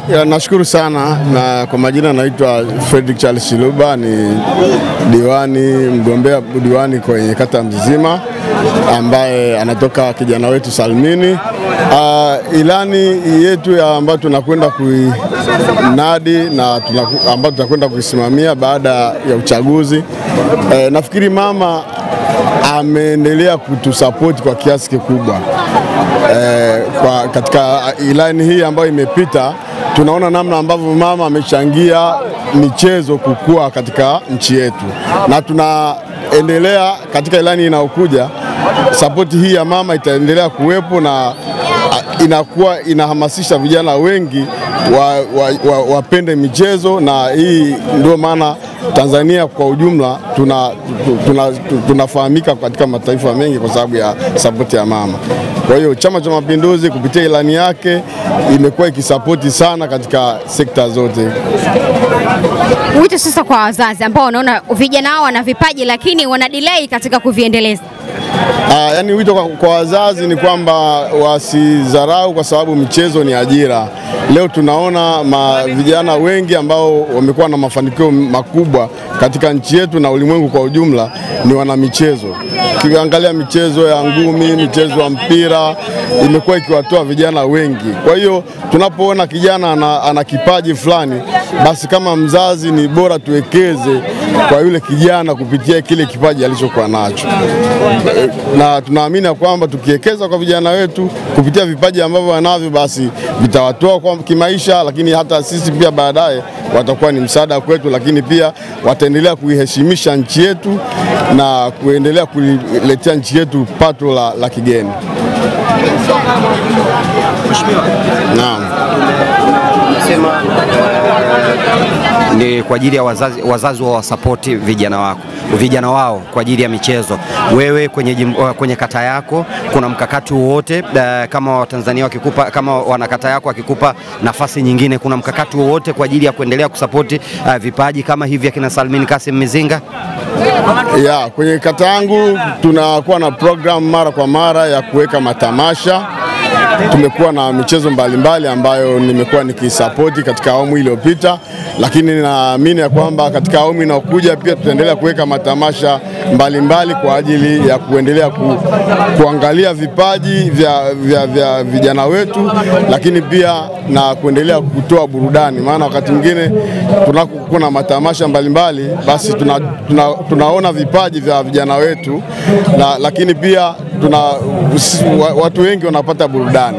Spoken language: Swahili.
Nashukuru sana, na kwa majina naitwa Fredrick Charles Chiluba, ni mgombea diwani kwenye kata Mzizima ambaye anatoka kijana wetu Salmini. Ilani yetu ambayo tunakwenda kuinadi na ambayo tutakwenda kuisimamia baada ya uchaguzi, nafikiri mama ameendelea kutusupport kwa kiasi kikubwa. Katika ilani hii ambayo imepita, tunaona namna ambavyo mama amechangia michezo kukua katika nchi yetu, na tunaendelea katika ilani inayokuja. Support hii ya mama itaendelea kuwepo na inakuwa inahamasisha vijana wengi wapende michezo, na hii ndio maana Tanzania kwa ujumla tunafahamika katika mataifa mengi kwa sababu ya support ya mama. Kwa hiyo Chama cha Mapinduzi kupitia ilani yake imekuwa ikisapoti sana katika sekta zote. Wito sasa kwa wazazi ambao wanaona vijana hao wana vipaji lakini wana delay katika kuviendeleza. Yani wito kwa wazazi ni kwamba wasidharau, kwa sababu michezo ni ajira. Leo tunaona vijana wengi ambao wamekuwa na mafanikio makubwa katika nchi yetu na ulimwengu kwa ujumla ni wana michezo. Kiangalia michezo ya ngumi, michezo ya mpira imekuwa ikiwatoa vijana wengi. Kwa hiyo tunapoona kijana ana kipaji fulani, basi kama mzazi ni bora tuwekeze kwa yule kijana kupitia kile kipaji alichokuwa nacho. Na tunaamini kwamba tukiwekeza kwa vijana wetu kupitia vipaji ambavyo wanavyo, basi vitawatoa kwa kimaisha, lakini hata sisi pia baadaye watakuwa ni msaada kwetu, lakini pia wataendelea kuiheshimisha nchi yetu na kuendelea kuletea nchi yetu pato la kigeni. Naam. Nasema ni kwa ajili ya wazazi wa support vijana wao kwa ajili ya michezo. Wewe kwenye kata yako kuna mkakati wowote, kama Watanzania kama wanakata yako wakikupa nafasi nyingine, kuna mkakati wowote kwa ajili ya kuendelea kusupport vipaji kama hivi akina Salmin Kasim Mizinga? Kwenye kata yangu tunakuwa na program mara kwa mara ya kuweka matamasha. Tumekuwa na michezo mbalimbali ambayo nimekuwa nikisapoti katika awamu iliyopita, lakini naamini ya kwamba katika awamu inayokuja pia tutaendelea kuweka matamasha mbalimbali kwa ajili ya kuendelea kuangalia vipaji vya vijana wetu, lakini pia na kuendelea kutoa burudani. Maana wakati mwingine tunapokuwa na matamasha mbalimbali, basi tunaona vipaji vya vijana wetu, lakini pia watu wengi wanapata burudani.